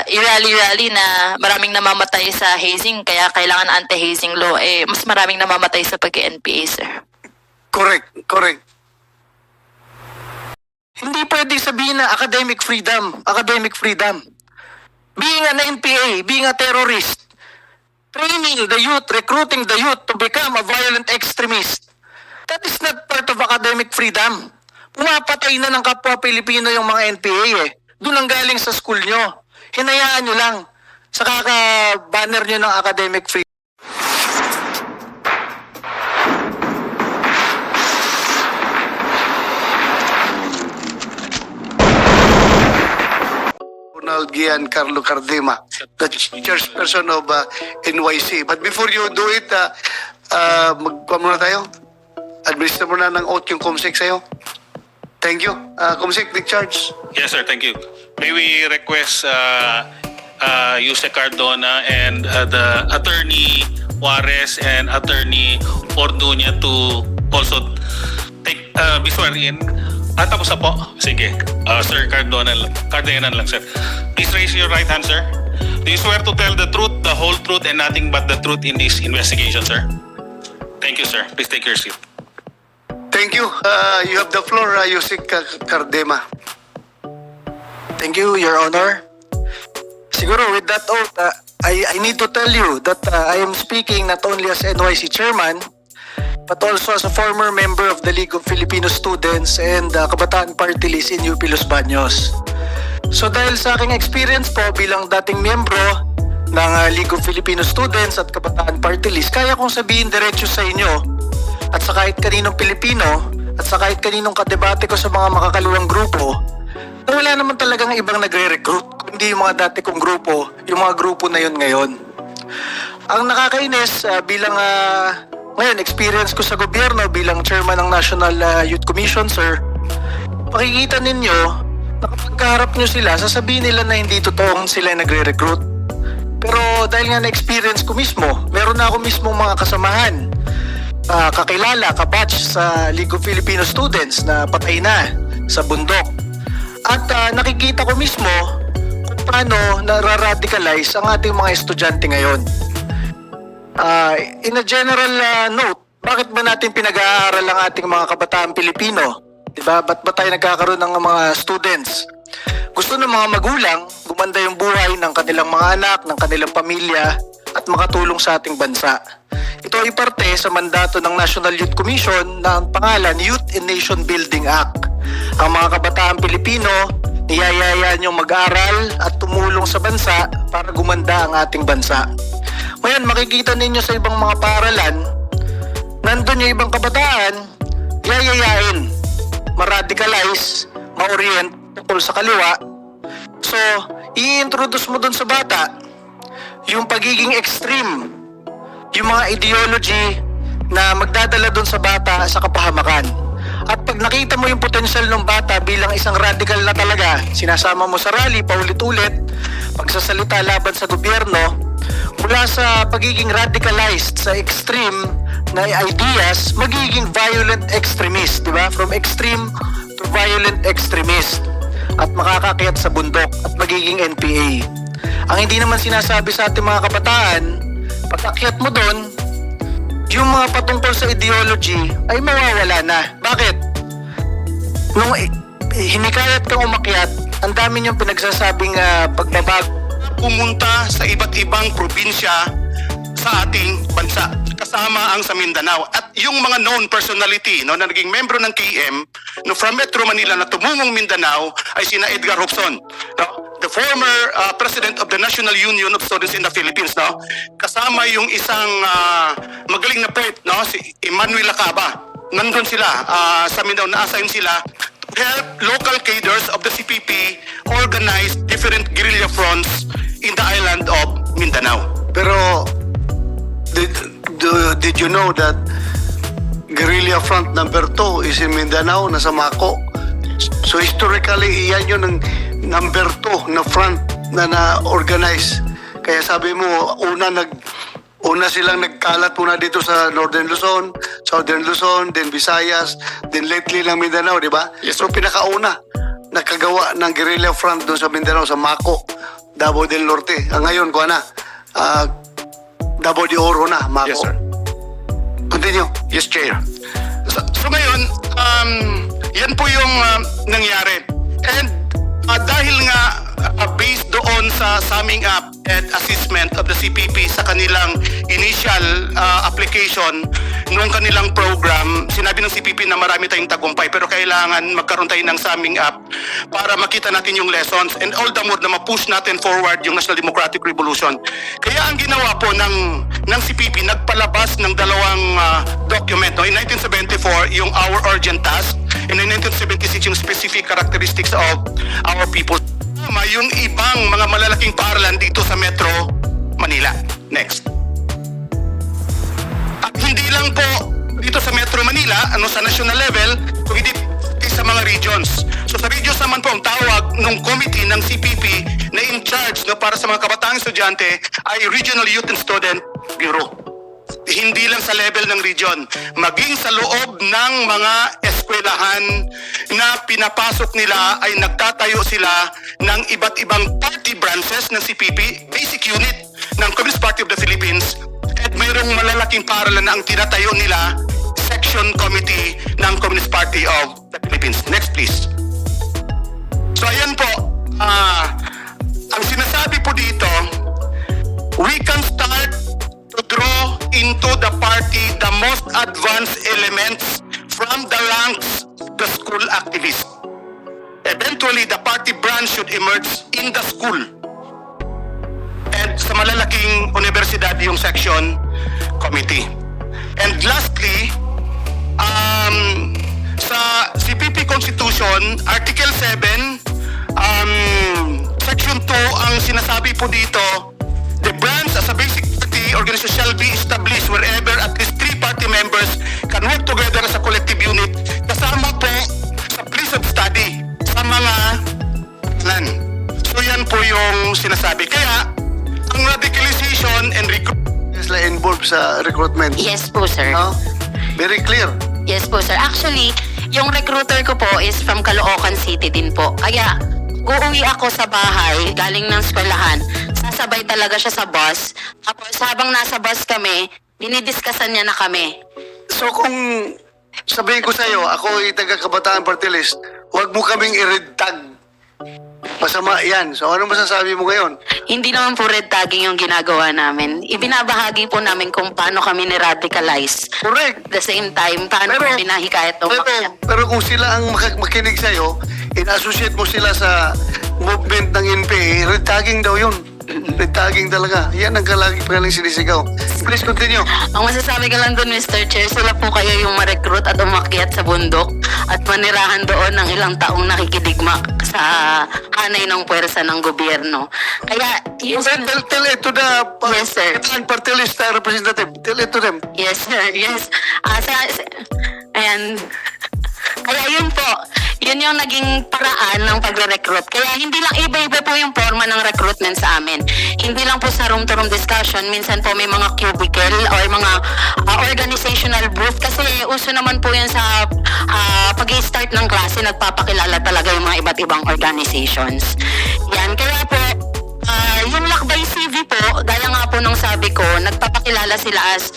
i-rally-rally na maraming namamatay sa hazing, kaya kailangan anti-hazing law, mas maraming namamatay sa pag-NPA, sir. Correct, correct. Hindi pwede sabihin na academic freedom, academic freedom. Being an NPA, being a terrorist, training the youth, recruiting the youth to become a violent extremist, that is not part of academic freedom. Pumapatay na ng kapwa Pilipino yung mga NPA eh. Doon ang galing sa school nyo. Hinayaan nyo lang sa kaka-banner nyo ng academic freedom. Giancarlo Cardema, the chairperson of NYC. But before you do it, magkuha muna tayo. Administer muna ng oath yung COMSEC sa'yo. Thank you. COMSEC, take charge. Yes, sir. Thank you. May we request Yusek Cardona and the attorney Juarez and attorney Orduña to also take be sworn in. Tapos na po. Sige. Sir Cardona lang, sir. Please raise your right hand, sir. Do you swear to tell the truth, the whole truth, and nothing but the truth in this investigation, sir? Thank you, sir. Please take your seat. Thank you. You have the floor, Yusek Cardema. Thank you, Your Honor. Siguro with that oath, I need to tell you that I am speaking not only as NYC chairman, but also as a former member of the League of Filipino Students and Kabataan Party List in UP Los Baños. So dahil sa aking experience po bilang dating miyembro ng League of Filipino Students at Kabataan Party List, kaya kong sabihin diretso sa inyo at sa kahit kaninong Pilipino at sa kahit kaninong kadebate ko sa mga makakaluwang grupo na wala naman talagang ibang nagre-recruit kundi yung mga dati kong grupo, yung mga grupo na yun ngayon. Ang nakakainis bilang ngayon, experience ko sa gobyerno bilang chairman ng National Youth Commission, sir, makikita ninyo na kapag kaharap nyo sila, sasabihin nila na hindi totoong sila nagre-recruit. Pero dahil nga na-experience ko mismo, meron na ako mismo mga kasamahan, kakilala, kabatch sa League of Filipino Students na patay na sa bundok. At nakikita ko mismo kung paano nararadicalize ang ating mga estudyante ngayon. In a general note, bakit ba natin pinag-aaral ang ating mga kabataan Pilipino? Diba? Ba't ba tayo nagkakaroon ng mga students? Gusto ng mga magulang gumanda yung buhay ng kanilang mga anak, ng kanilang pamilya at makatulong sa ating bansa. Ito ay parte sa mandato ng National Youth Commission na ang pangalan Youth and Nation Building Act. Ang mga kabataan Pilipino, niyayayaan yung mag-aral at tumulong sa bansa para gumanda ang ating bansa. Ngayon, makikita ninyo sa ibang mga paaralan, nandun yung ibang kabataan, yayayain, ma-radicalize, ma-orient tungkol sa kaliwa. So, i-introduce mo dun sa bata yung pagiging extreme, yung mga ideology na magdadala dun sa bata sa kapahamakan. At pag nakita mo yung potential ng bata bilang isang radical na talaga, sinasama mo sa rally, paulit-ulit, pagsasalita laban sa gobyerno, mula sa pagiging radicalized sa extreme na ideas, magiging violent extremist, di ba? From extreme to violent extremist. At makakakyat sa bundok at magiging NPA. Ang hindi naman sinasabi sa ating mga kabataan, pag akyat mo doon, yung mga patungkol sa ideology ay mawawala na. Bakit? Nung hinikayat kang umakyat, ang dami niyong pinagsasabing pagbabago. Pumunta sa iba't ibang probinsya sa ating bansa, kasama ang sa Mindanao. At yung mga known personality na naging membro ng KM from Metro Manila na tumungong Mindanao ay sina Edgar Hobson, the former president of the National Union of Students in the Philippines. Kasama yung isang magaling na poet, si Emmanuel Acaba. Nandun sila sa Mindanao, na-assign sila to help local cadres of the CPP organize different guerrilla fronts in the island of Mindanao. Pero, did you know that guerrilla front number 2 is in Mindanao, nasa Mako? So historically, iyan yun ang number 2 na front na na-organize. Kaya sabi mo, una silang nagkalat muna dito sa Northern Luzon, Southern Luzon, then Visayas, then lately lang Mindanao, di ba? Yes, so pinakauna nakagawa ng guerrilla front doon sa Mindanao, sa Mako. Davao del Norte. Ngayon, kuha na, Davao de Oro na, Mako. Yes, sir. Continue. Yes, Chair. So ngayon, yan po yung nangyari. And dahil nga based doon sa summing up and assessment of the CPP sa kanilang initial application nung kanilang program, sinabi ng CPP na marami tayong tagumpay pero kailangan magkaroon tayo ng summing up para makita natin yung lessons and all the more na ma-push natin forward yung National Democratic Revolution. Kaya ang ginawa po ng CPP, nagpalabas ng dalawang document. No? In 1974, yung Our Urgent Task, and in 1976, yung Specific Characteristics of Our People. Yung ibang mga malalaking paaralan dito sa Metro Manila. Next. At hindi lang po dito sa Metro Manila, sa national level, kundi sa mga regions. So sa regions naman po, ang tawag ng committee ng CPP na in charge para sa mga kabataang estudyante ay Regional Youth and Student Bureau. Hindi lang sa level ng region, maging sa loob ng mga eskwelahan na pinapasok nila ay nagtatayo sila ng iba't ibang party branches ng CPP, basic unit ng Communist Party of the Philippines, at mayroong malalaking paaralan na ang tinatayo nila, section committee ng Communist Party of the Philippines. Next please. So ayan po, ang sinasabi po dito, we can start to draw into the party the most advanced elements from the ranks of the school activists. Eventually, the party branch should emerge in the school. And sa malalaking universidad yung section committee. And lastly, sa CPP Constitution, Article 7, Section 2, ang sinasabi po dito, the branch as a basic party organization shall be established wherever at least 3 party members can work together as a collective unit kasama po sa place of study sa mga lan. So yan po yung sinasabi. Kaya ang radicalization and Sila involved sa recruitment. Yes po, sir. No? Very clear. Yes po, sir. Actually, yung recruiter ko po is from Caloocan City din po. Kaya, uuwi ako sa bahay, galing ng eskwelahan, sasabay talaga siya sa bus. Tapos, habang nasa bus kami, dinidiscusan niya na kami. So kung sabihin ko sa'yo, ako ay taga-Kabataan Party List, huwag mo kaming i-red tag. Masama yan. So ano masasabi mo ngayon? Hindi naman po red tagging yung ginagawa namin. Ibinabahagi po namin kung paano kami ni-radicalize. Correct. At the same time, paano kami nahikayat ng Pero kung sila ang makinig sa'yo, in-associate mo sila sa movement ng NPA, red tagging daw yun. Red tagging talaga. Yan ang kalagi palang sinisigaw. Please continue. Ang masasabi ko lang doon, Mr. Chair, sila po kayo yung ma-recruit at umakyat sa bundok at manirahan doon ng ilang taong nakikidigma sa hanay ng puwersa ng gobyerno. Kaya, Tell it to the Yes, sir. Kabataan Party List representative. Tell it to them. Yes, sir. Yes. Ayan. Kaya yun po, yun yung naging paraan ng pagre-recruit. Kaya hindi lang iba-iba po yung forma ng recruitment sa amin. Hindi lang po sa room-to-room discussion, minsan po may mga cubicle or mga organizational booth kasi uso naman po yan sa pag-i-start ng klase, nagpapakilala talaga yung mga iba't ibang organizations. Yan, kaya po, yung Lakbay CV po, gaya nga po nung sabi ko, nagpapakilala sila as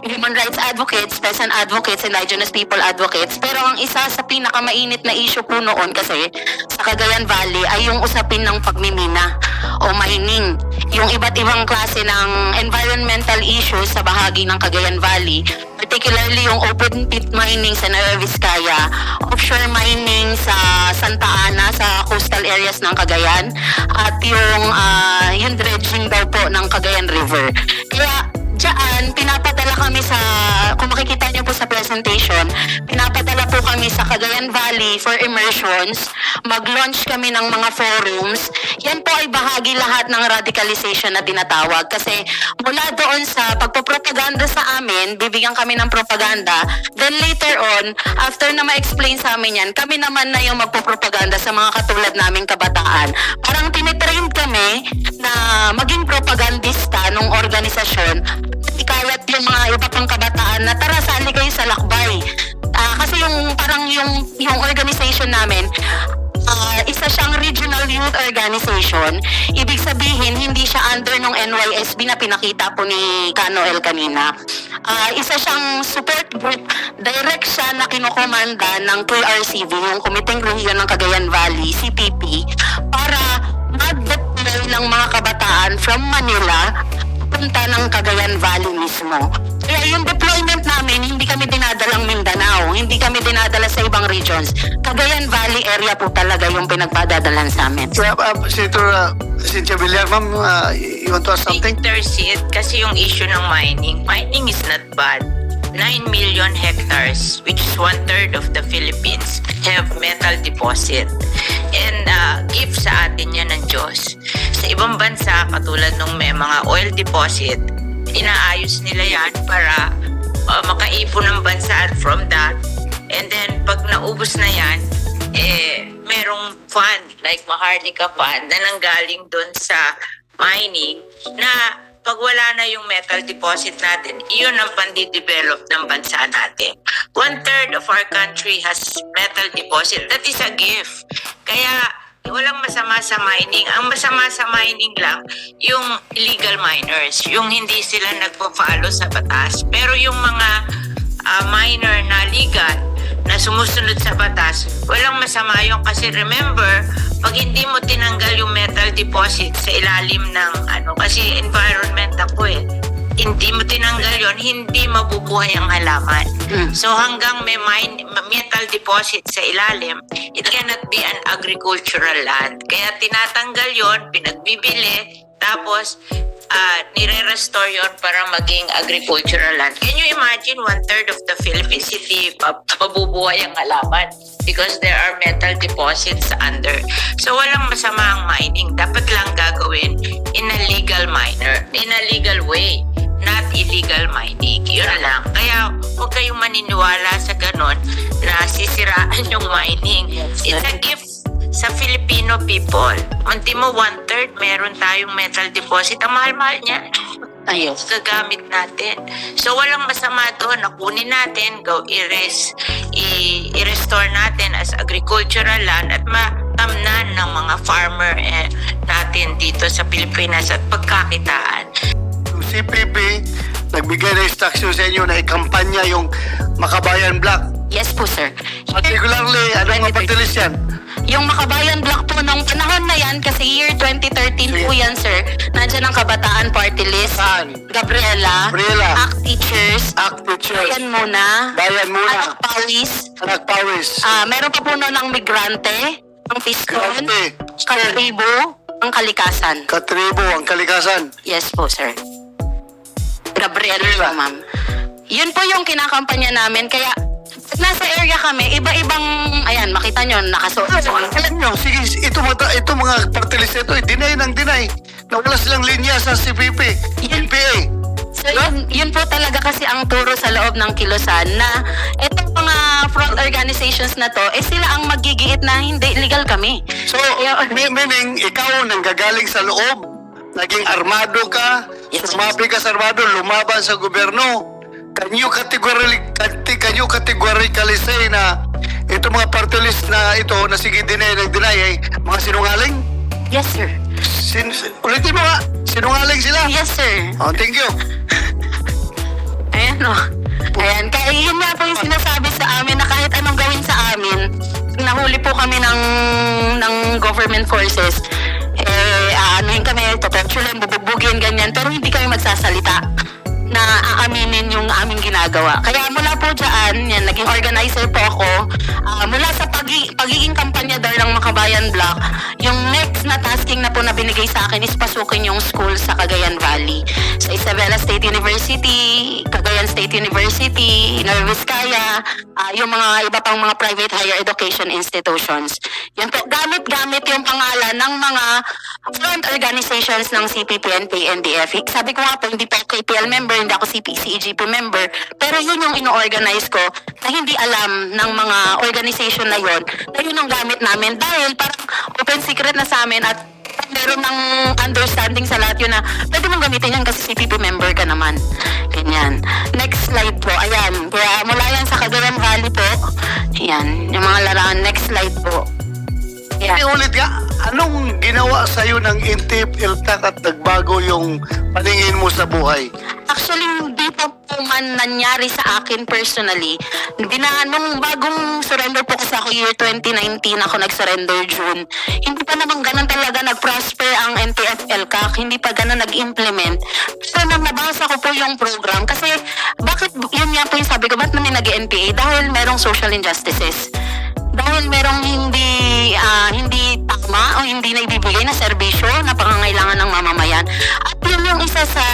human rights advocates, peasant advocates, indigenous people advocates. Pero ang isa sa pinakamainit na issue po noon kasi sa Cagayan Valley ay yung usapin ng pagmimina o mining. Yung iba't ibang klase ng environmental issues sa bahagi ng Cagayan Valley, particularly yung open pit mining sa Nueva Vizcaya, offshore mining sa Santa Ana, sa coastal areas ng Cagayan, at yung dredging daw po ng Cagayan River. Kaya diyan, pinapadala kami sa, kung makikita niyo po sa presentation, pinapadala po kami sa Cagayan Valley for immersions, mag-launch kami ng mga forums. Yan po ay bahagi lahat ng radicalization na tinatawag. Kasi mula doon sa pagpapropaganda sa amin, bibigyan kami ng propaganda. Then later on, after na ma-explain sa amin yan, kami naman na yung magpapropaganda sa mga katulad naming kabataan. Parang tinitrain kami na maging propagandista ng organisasyon, ikawat yung mga iba pang kabataan na tara, sali kayo sa lakbay. Kasi yung parang yung organization namin, Isa siyang regional youth organization. Ibig sabihin, hindi siya under nung NYSB na pinakita po ni Kanoel kanina. Isa siyang support group. Direct siya na kinukomanda ng KRCV, yung Kumiteng Rehiyon ng Cagayan Valley, CPP, para mag-deploy ng mga kabataan from Manila punta ng Cagayan Valley mismo. Kaya yung deployment namin, hindi kami dinadalang Mindanao, hindi kami dinadala sa ibang regions. Cagayan Valley area po talaga yung pinagpadadalan sa amin. Senator Cynthia Villar, ma'am, you want to ask something? Interseed kasi yung issue ng mining is not bad. 9 million hectares, which is 1/3 of the Philippines, have metal deposit. And gift sa atin yan ng Diyos. Sa ibang bansa, katulad nung may mga oil deposit, inaayos nila yan para makaipon ng bansa from that. And then, pag naubos na yan, merong fund, like Maharlika Fund, na nanggaling dun sa mining, na pag wala na yung metal deposit natin, iyon ang pandi-develop ng bansa natin. 1/3 of our country has metal deposit. That is a gift. Kaya walang masama sa mining. Ang masama sa mining lang, yung illegal miners, yung hindi sila nagpo-follow sa batas. Pero yung mga miner na legal, na sumusunod sa batas, walang masama yun kasi remember, pag hindi mo tinanggal yung metal deposit sa ilalim ng kasi environment ako hindi mo tinanggal yon, hindi mabubuhay ang halaman. So hanggang may metal deposit sa ilalim, it cannot be an agricultural land. Kaya tinatanggal yon, pinagbibili, tapos nire-restore yon para maging agricultural land. Can you imagine 1/3 of the Philippines hindi mabubuhay ang halaman because there are metal deposits under. So walang masama ang mining. Dapat lang gagawin in a legal way, not illegal mining. Yun lang. Kaya huwag kayong maniniwala sa ganon na sisiraan yung mining. It's a gift sa Filipino people. Unti mo 1/3 meron tayong metal deposit. Ang mahal-mahal niya. Ayos. Gagamit natin. So walang masama doon. Nakunin natin, i-restore natin as agricultural land at matamnan ng mga farmer natin dito sa Pilipinas at pagkakitaan. Yung CPP, nagbigay na instruction sa inyo na ikampanya yung Makabayan Block. Yes po, sir. Particularly, anong mapatilis yan? Yung Makabayan Block po nung panahon na yan, kasi year 2013 po yan, sir. Nandiyan ang Kabataan Party List. Saan? Gabriela. Gabriela. ACT Teachers. ACT Teachers. Bayan Muna. Bayan Muna. Anak Pawis. Anak Pawis. Meron pa po nun ang Migrante. Ang Piston. Migrante. Katribo. Ang Kalikasan. Katribo, ang kalikasan. Yes po, sir. Gabriela po, ma'am. Yun po yung kinakampanya namin. Kaya nasa area kami, iba-ibang, ayan, makita nyo, nakasuot. Alam nyo, sige, ito mga partilis ito, deny ng deny. Nawala silang linya sa CPP, NPA. So yun po talaga kasi ang turo sa loob ng kilusan na itong mga front organizations na to, sila ang magigiit na hindi legal kami. So, meaning, ikaw nanggagaling sa loob, naging armado ka, Yes, sumabi ka sa armado, lumaban sa gobyerno. Can you categorically say na itong mga party list na ito na sige deny ay mga sinungaling? Yes, sir. Ulitin mo nga, sinungaling sila? Yes, sir. Oh, thank you. Ayan, no. Ayan, kaya yun nga po yung sinasabi sa amin na kahit anong gawin sa amin, nahuli po kami ng government forces, aanuhin kami, torturein, bubugin, ganyan, pero hindi kami magsasalita na aaminin yung aming ginagawa. Kaya mula po dyan, yan, naging organizer po ako. Mula sa pagiging kampanya daw ng Makabayan Block, yung next na tasking na po na binigay sa akin is pasukin yung school sa Cagayan Valley. Sa Isabela State University, Cagayan State University, Nueva Vizcaya, yung mga iba pang mga private higher education institutions. Yan po, gamit-gamit yung pangalan ng mga front organizations ng CPP, NPA, NDF. Sabi ko nga po, hindi po KPL member, hindi ako CEGP member, pero yun yung ino-organize ko na hindi alam ng mga organization na yun ang gamit namin dahil parang open secret na sa amin at meron ng understanding sa lahat yun na pwede mong gamitin yan kasi CPP member ka naman. Ganyan. Next slide po. Ayan. Kaya mula yan sa Cagayan Valley po. Ayan. Yung mga larangan. Next slide po. Yeah. Ulit nga, anong ginawa sa'yo ng Intip, Iltak at nagbago yung paningin mo sa buhay? Actually, hindi pa po man nangyari sa akin personally. Nung bagong surrender po kasi ako year 2019, ako nag-surrender June. Hindi pa naman ganun talaga nag-prosper ang NTF-LCAC. Hindi pa ganun nag-implement. Pero nang nabasa ko po yung program, kasi bakit, yun nga po yung sabi ko, ba't namin nag-NPA? Dahil merong social injustices. Dahil merong hindi tama o hindi na ibibigay na serbisyo na pangangailangan ng mamamayan. At yun yung isa sa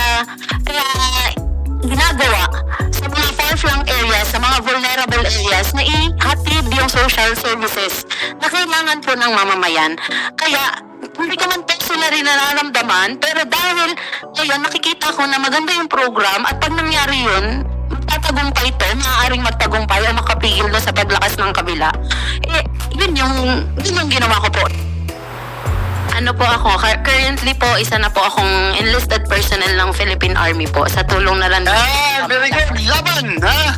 ginagawa sa mga far-flung areas, sa mga vulnerable areas na ihatid yung social services na kailangan po ng mamamayan. Kaya hindi ko man personally nararamdaman, pero dahil ngayon nakikita ko na maganda yung program at pag nangyari yun, magtatagumpay ito, maaaring magtagumpay o makapigil na sa paglakas ng kabila. Yun yung ginawa ko po. Ano po ako, currently po, isa na po akong enlisted personnel ng Philippine Army po sa tulong na lang. Very good. Laban, ha?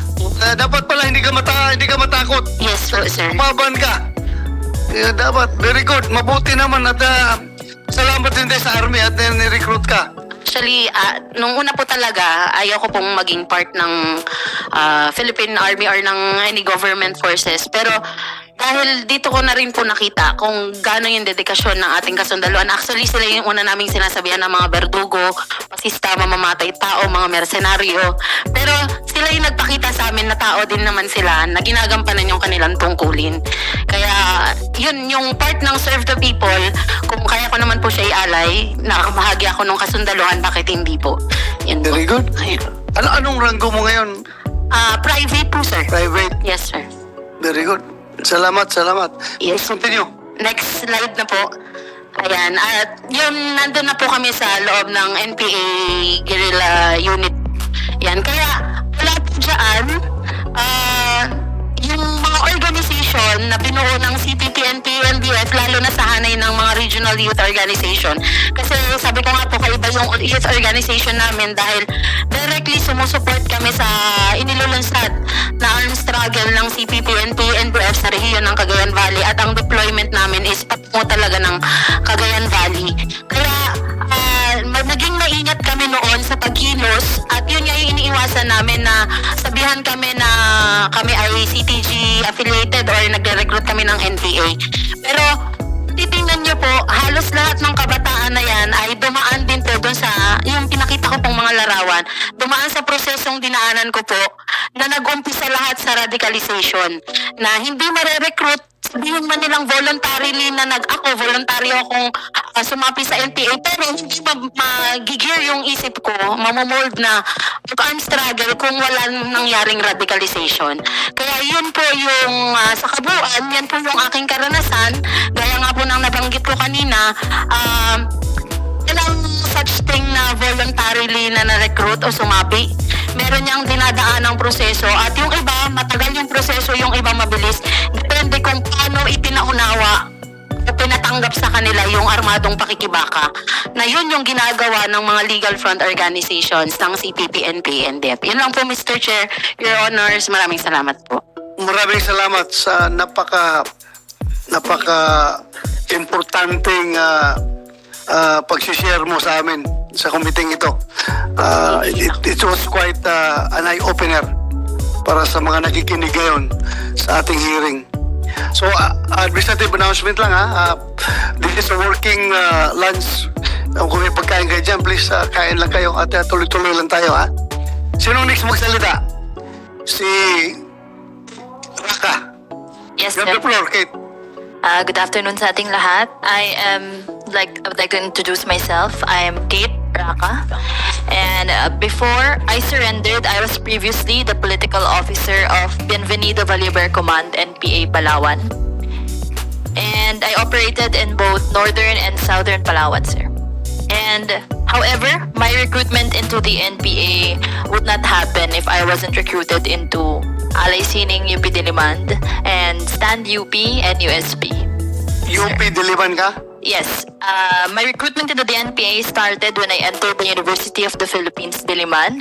Dapat pala hindi ka matakot. Yes po, sir. Umaban ka. Dapat, very good. Mabuti naman at salamat din tayo sa Army at ni-recruit ka. Actually, nung una po talaga, ayaw ko pong maging part ng Philippine Army or ng any government forces. Pero dahil dito ko na rin po nakita kung gaano yung dedikasyon ng ating kasundaluan. Actually, sila yung una naming sinasabihan ng mga berdugo, pasista, mamamatay tao, mga mersenaryo. Pero sila yung nagpakita sa amin na tao din naman sila na ginagampanan yung kanilang tungkulin. Kaya yun yung part ng serve the people. Kung kaya ko naman po siya ialay, nakakabahagi ako ng kasundaluan, bakit hindi po? Yun po. Very good. Ayun. Anong ranggo mo ngayon? Private po, sir. Private. Yes, sir. Very good. Salamat. Yes. Please continue. Next slide na po. Ayan. At yun, nandun na po kami sa loob ng NPA Guerrilla Unit. Yan. Kaya, wala po dyan, yung mga organization na binuo ng CPP, NPA, NDF, lalo na sa hanay ng mga regional youth organization. Kasi sabi ko nga po, kaiba yung youth organization namin dahil directly sumusuport kami sa inilulunsad na armed struggle ng CPP, NPA, NDF sa rehiyon ng Cagayan Valley at ang deployment namin is patungo talaga ng Cagayan Valley. Kaya naging maingat kami noon sa pagkilos at yun nga yung iniiwasan namin na sabihan kami na kami ay CTG affiliated or nagre-recruit kami ng NPA. Pero titingnan nyo po, halos lahat ng kabataan na yan ay dumaan din po doon sa, yung pinakita ko pong mga larawan, dumaan sa prosesong dinaanan ko po na nag-umpisa lahat sa radicalization. Na hindi mare-recruit, sabihin man nilang voluntarily na voluntary akong sumapi sa NPA, pero hindi mag-gear yung isip ko, mamomold na armed struggle kung wala nangyaring radicalization. Kaya yun po yung sa kabuuan, yan po yung aking karanasan. Gaya nga po nang nabanggit ko kanina, walang such thing na voluntarily na na-recruit o sumapi. Meron niyang dinadaan ng proseso at yung iba, matagal yung proseso, yung iba mabilis. Depende kung paano ipinaunawa o pinatanggap sa kanila yung armadong pakikibaka na yun yung ginagawa ng mga legal front organizations ng CPP, NPA, NDF. Yun lang po, Mr. Chair, Your Honors. Maraming salamat po. Maraming salamat sa napaka importanteng pag-share mo sa amin sa committee ito. It was quite an eye-opener para sa mga nakikinig ngayon sa ating hearing. So, administrative announcement lang ha. This is a working lunch. Kung may pagkain kayo dyan, please kain lang kayo at tuloy-tuloy lang tayo ha. Sinong next magsalita? Si Raka. Yes, You have the floor, Kate. Good afternoon sa ating lahat. I would like to introduce myself. I am Kate Raka. And before I surrendered, I was previously the political officer of Bienvenido Valiber Command, NPA Palawan. And I operated in both northern and southern Palawan, sir. And however, my recruitment into the NPA would not happen if I wasn't recruited into Alay Sining UP Diliman and Stand UP and USP. UP Diliman ka? Yes. My recruitment into the NPA started when I entered the University of the Philippines, Diliman.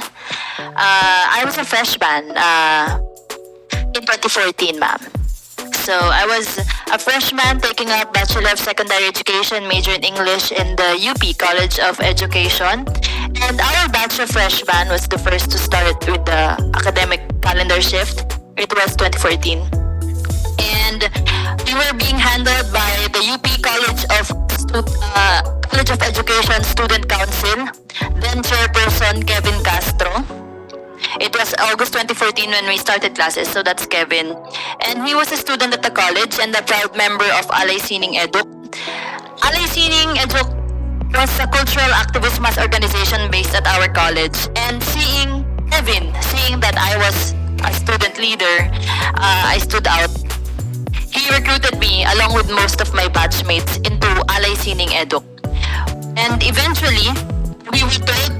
I was a freshman in 2014, ma'am. So I was a freshman taking up Bachelor of Secondary Education, major in English in the UP College of Education. And our batch of freshmen was the first to start with the academic calendar shift. It was 2014. And we were being handled by the UP College of Education Student Council, then Chairperson Kevin Castro. It was August 2014 when we started classes, so that's Kevin. And he was a student at the college and a proud member of Alay Sining Eduk. Alay Sining Eduk was a cultural activist mass organization based at our college. And seeing that I was a student leader, I stood out. He recruited me along with most of my batchmates into Alay Sining Eduk. And eventually, we were told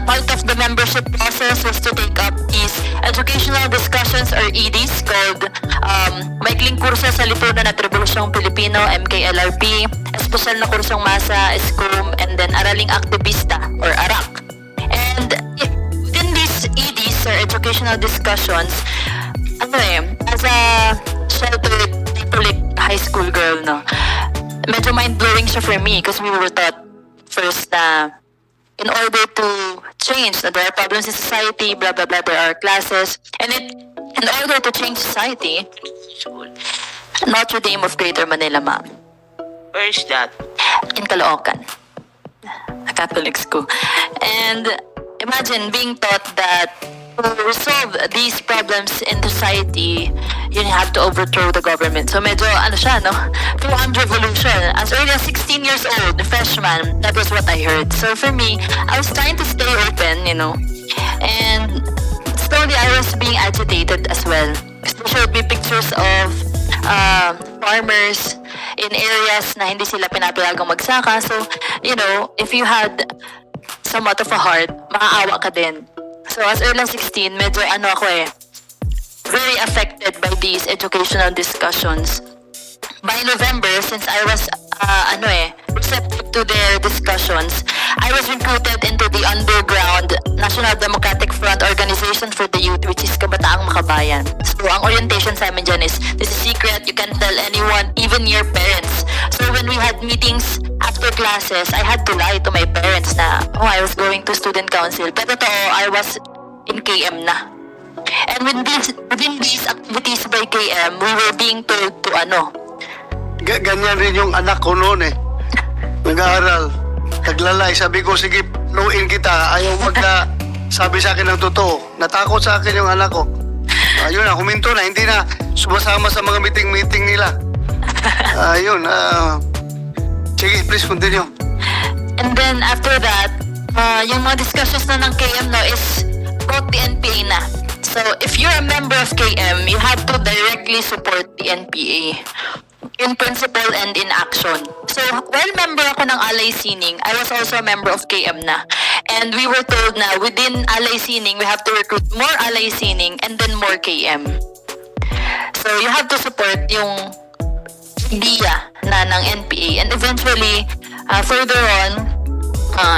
part of the membership process was to take up these educational discussions or EDs called Maikling Kurso sa Lipunan at Rebolusyong Pilipino, MKLRP, Espesyal na Kursong Masa, ESCOM, and then Araling Aktivista or ARAC. And within these EDs or educational discussions, as a sheltered Catholic high school girl, no, medyo mind-blowing siya for me because we were taught first na in order to change, that there are problems in society, blah, blah, blah, there are classes. And in order to change society, Notre Dame of Greater Manila, ma'am. Where is that? In Caloocan, a Catholic school. And imagine being taught that to resolve these problems in society, you have to overthrow the government. So medyo, full-on revolution. As early as 16 years old, freshman, that was what I heard. So for me, I was trying to stay open, and slowly I was being agitated as well. They showed me pictures of farmers in areas na hindi sila pinapayagang magsaka. So, if you had somewhat of a heart, makaawa ka din. So as early as 16, medyo very affected by these educational discussions. By November, since I was receptive to their discussions, I was recruited into the underground National Democratic Front Organization for the Youth, which is Kabataang Makabayan. So ang orientation sa amin dyan is, this is secret, you can't tell anyone, even your parents. So when we had meetings after classes, I had to lie to my parents na, I was going to student council. Pero totoo, I was in KM na. And within these activities by KM, we were being told to Ganyan rin yung anak ko noon eh. Nag-aaral. Naglalay. Sabi ko, sige, luin kita. Ayaw sabi sa akin ng totoo. Natakot sa akin yung anak ko. Ayun na, huminto na. Hindi na sumasama sa mga meeting-meeting nila. Ayun. Sige, please continue. And then after that, yung mga discussions na ng KM is about the NPA na. So if you're a member of KM, you have to directly support the NPA in principle and in action. So while member ako ng Alay Sining, I was also a member of KM na. And we were told na within Alay Sining, we have to recruit more Alay Sining and then more KM. So you have to support yung idea na ng NPA. And eventually, further on,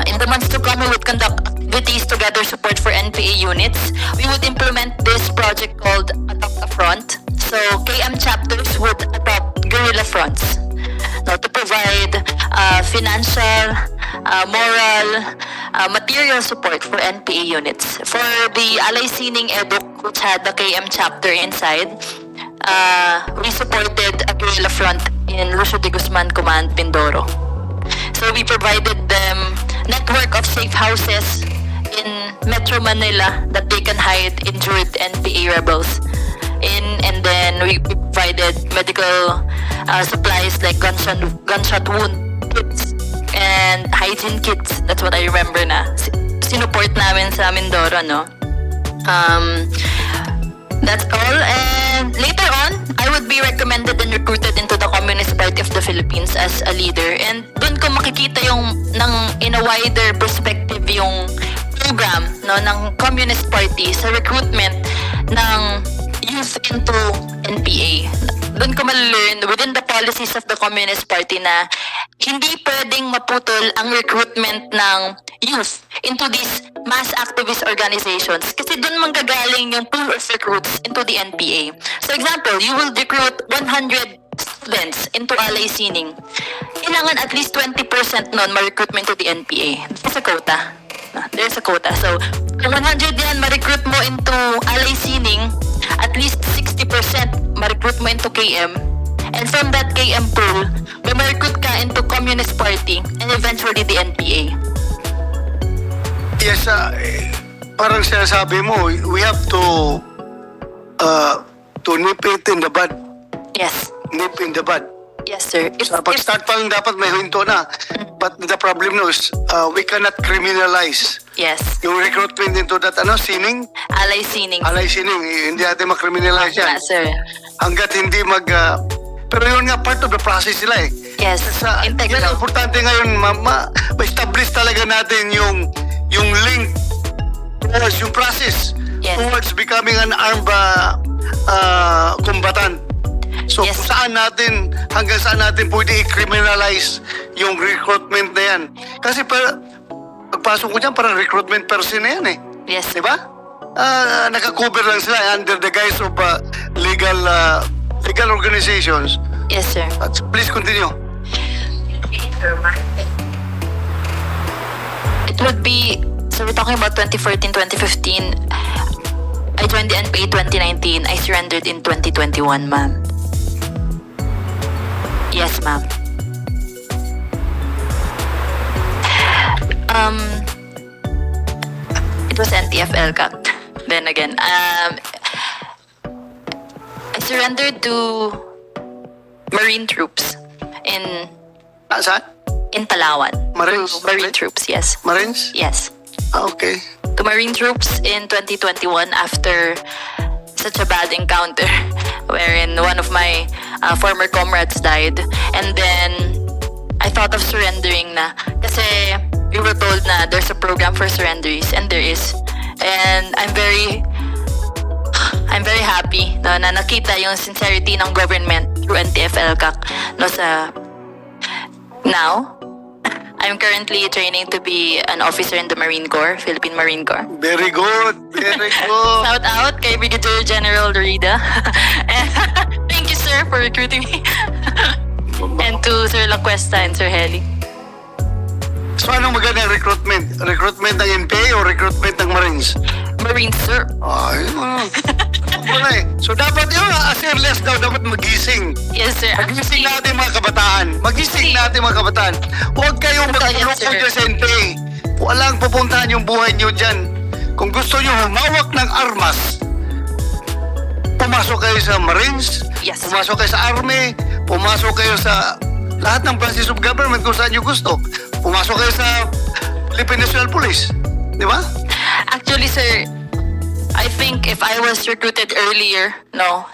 in the months to come, we would conduct activities to gather support for NPA units. We would implement this project called Adopt a Front. So KM chapters would adopt guerrilla fronts to provide financial, moral, material support for NPA units. For the Alay Sining Eduk, which had the KM chapter inside, we supported a guerrilla front in Lucio de Guzman Command, Pindoro. So we provided them network of safe houses in Metro Manila that they can hide injured NPA rebels in, and then we provided medical supplies like gunshot wound kits and hygiene kits. That's what I remember na sinuport namin sa Mindoro, that's all. And later on, I would be recommended and recruited into the Communist Party of the Philippines as a leader. And dun ko makikita in a wider perspective yung program ng Communist Party sa recruitment ng youth into NPA. Doon ko ma-learn within the policies of the Communist Party na hindi pwedeng maputol ang recruitment ng youth into these mass activist organizations kasi doon manggagaling yung pool of recruits into the NPA. So example, you will recruit 100 students into Alay Sining. Kailangan at least 20% nun ma-recruitment to the NPA. There's a quota. There's a quota. So, kung 100 yan ma-recruit mo into Alay Sining, at least 60% ma-recruit mo into KM. And from that KM pool, may ma-recruit ka into Communist Party and eventually the NPA. Yes, parang sinasabi mo, we have to nip it in the bud. Yes. Nip in the bud. Yes, sir. Sa pag-start pa lang dapat may hinto na. But the problem now is, we cannot criminalize Yes. yung recruitment into that, sining, Alay Sining. alay sining. Hindi natin makriminalize yan. Sir. Hanggat hindi pero yun nga, part of the process sila eh. Yes. Yan ang Integral. importante ngayon, ma-establish talaga natin yung link towards yung process, Yes. towards becoming an armed combatant. So Yes. hanggang saan natin pwede i-criminalize yung recruitment na yan. Kasi pagpasok ko dyan, parang recruitment person na yan eh. Yes. Di ba? Nakakover lang sila under the guise of legal organizations. Yes, sir. Please continue. It would be, so we're talking about 2014, 2015. I joined the NPA 2019. I surrendered in 2021, ma'am. Yes, ma'am. It was NTF LCAC. Then again, I surrendered to Marine troops in Saan? Palawan. Marines? To Marine troops, yes. Marines? Yes. Okay. To Marine troops in 2021 after such a bad encounter wherein one of my former comrades died. And then I thought of surrendering na kasi we were told na there's a program for surrenderies and there is. And I'm very happy no, na nakita yung sincerity ng government through NTF-ELCAC no, now. I'm currently training to be an officer in the Marine Corps, Philippine Marine Corps. Very good. Very good. Shout out kay Brigadier General Lorida. And thank you, sir, for recruiting me. And to Sir Lacuesta and Sir Heli. So anong magandang recruitment? Recruitment ng NPA o recruitment ng Marines? Marines, sir. Ay, wala eh. So dapat yun, as early as daw, dapat magising. Yes, sir. Magising natin mga kabataan. Magising natin mga kabataan. Huwag kayong magtulog sir. dyan sa NPA. Walang pupuntahan yung buhay nyo dyan. Kung gusto nyo humawak ng armas, pumasok kayo sa Marines, Yes, sir. pumasok kayo sa Army, pumasok kayo sa lahat ng branches of government kung saan nyo gusto. Pumasok kayo sa Philippine National Police. Di ba? Actually, sir, I think if I was recruited earlier, no,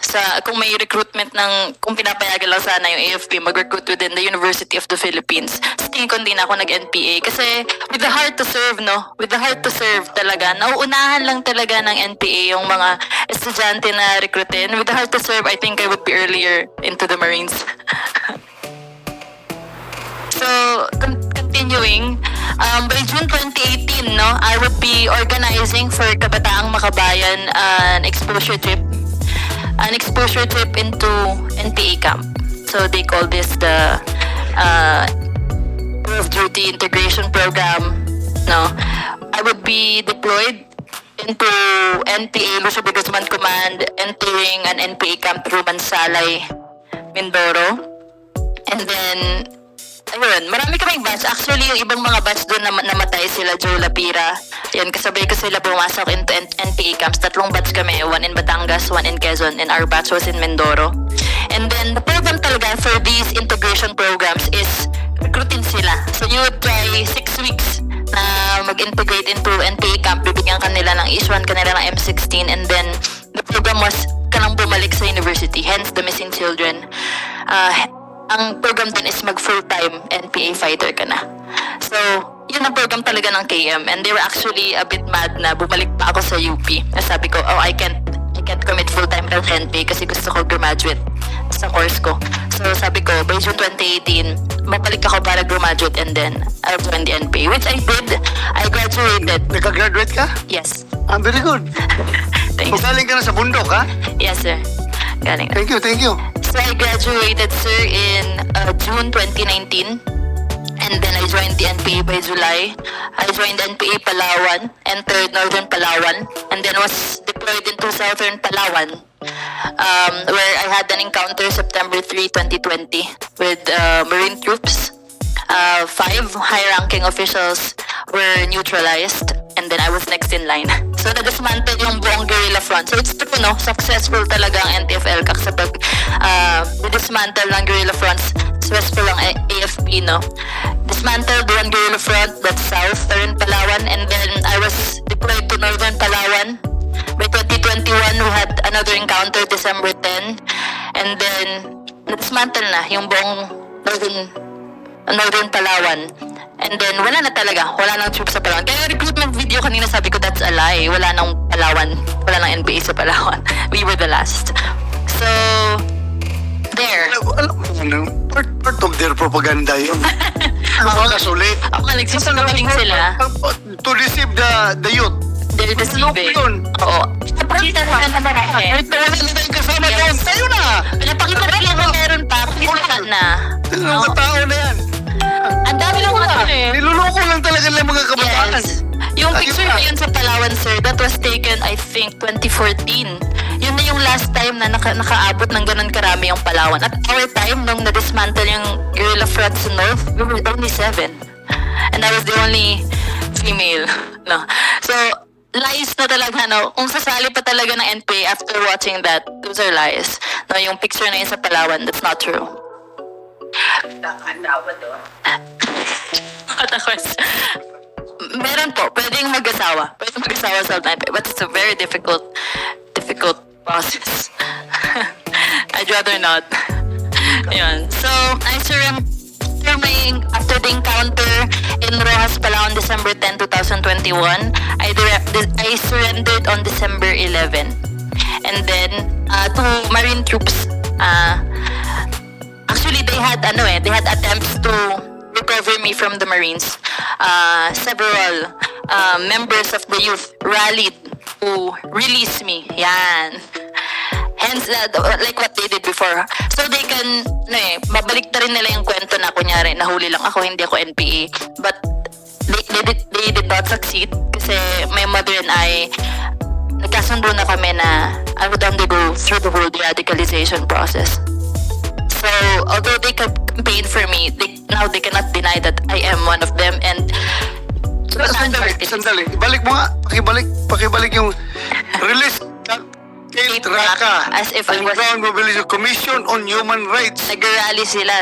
kung may recruitment kung pinapayagan lang sana yung AFP mag-recruit within the University of the Philippines, sa tingin ko hindi na ako nag-NPA. Kasi with the heart to serve, no, with the heart to serve talaga, nauunahan lang talaga ng NPA yung mga estudyante na recruitin. With the heart to serve, I think I would be earlier into the Marines. So, continuing, by June 2018, no, I would be organizing for Kabataang Makabayan an exposure trip into NPA camp. So they call this the Tour of Duty Integration Program. No, I would be deployed into NPA Lucio de Guzman Command, entering an NPA camp through Mansalay, Mindoro, and then ayun, marami kaming batch. Actually, yung ibang mga batch doon namatay sila, Joe Lapira. Yan, kasabay ko sila pumasok into NPA camps. 3 batch kami, 1 in Batangas, 1 in Quezon, and our batch was in Mindoro. And then, the program talaga for these integration programs is recruitin sila. So, you would try 6 weeks na mag-integrate into NPA camp. Bibigyan kanila ng issue-1 kanila ng M16. And then, the program was kanang bumalik sa university. Hence, the missing children. Ang program din is mag-full-time NPA fighter ka na. So, yun ang program talaga ng KM. And they were actually a bit mad na bumalik pa ako sa UP. Sabi ko, I can't commit full-time ng NPA kasi gusto ko graduate sa course ko. So sabi ko, by June 2018, mabalik ako para graduate and then I'll join the NPA, which I did. I graduated. Nagka-graduate ka? Yes. Very good. Thanks. Magaling ka na sa bundok, ha? Yes, sir. Galing. Thank you, thank you. So I graduated, sir, in June 2019. And then I joined the NPA by July. I joined NPA Palawan, entered Northern Palawan, and then was deployed into Southern Palawan, where I had an encounter September 3, 2020 with Marine troops. 5 high-ranking officials were neutralized, and then I was next in line. So na-dismantle yung buong guerrilla front. So it's true, no? Successful talaga ang NTF-ELCAC sa pag dismantle ng guerrilla fronts. Successful ang AFP, no? Dismantled one guerrilla front, that's Southern Palawan, and then I was deployed to Northern Palawan. By 2021, we had another encounter, December 10, and then na-dismantle na yung buong Northern Palawan. And then, wala na talaga. Wala nang troops sa Palawan. Kaya recruitment video kanina sabi ko, that's a lie. Wala nang Palawan. Wala nang NPA sa Palawan. We were the last. So, there. Part of their propaganda yun. Ano ba kasulit? Ako nga, nagsisinungaling sila. To deceive the youth. They're deceiving. Yun. Oo. Pakita na naman eh. Ay, tayo na tayong kasama doon. Tayo na! Napakita na lang kung meron pa. Pakita na. Ang mga tao na yan. Ang dami lang mga eh. Niluloko lang talaga ng mga kabataan. Yes. Yung picture na yun sa Palawan, sir, that was taken, I think, 2014. Yun na yung last time na nakaabot ng ganun karami yung Palawan. At our time, nung na-dismantle yung guerrilla front sa North, we were only 7. And I was the only female. No. So, lies na talaga, no? Kung sasali pa talaga ng NPA after watching that, those are lies. No, yung picture na yun sa Palawan, that's not true. Meron po, pwedeng mag-asawa. Pwedeng mag-asawa sa NPA, but it's a very difficult process. I'd rather not. Yun. So, I surrendered after the encounter in Rojas, Palawan, December 10, 2021. I surrendered on December 11. And then, to Marine troops, actually, they had attempts to recover me from the Marines. Several members of the youth rallied to release me. Yan. Hence, like what they did before. So they can, babalik na rin nila yung kwento na kunyari, nahuli lang ako, hindi ako NPA. But they did not succeed kasi my mother and I, nagkasundo na kami na I would undergo through the whole radicalization process. So, although they campaign for me, now they cannot deny that I am one of them. And Sandali. Ibalik mo nga. Pakibalik yung release Kate Raka. As if I was- Underground Mobilization Commission on Human Rights. nag-rally sila.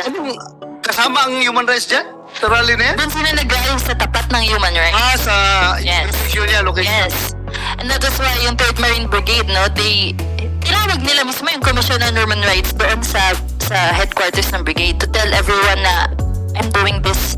Kasama ang human rights dyan? Sa rally na yan? Doon sila nag-rally sa tapat ng human rights. Sa Yes. location niya, location. Yes. And that is why yung 3rd Marine Brigade, no, tinawag nila mismo yung Commission on Human Rights doon sa headquarters ng brigade to tell everyone na I'm doing this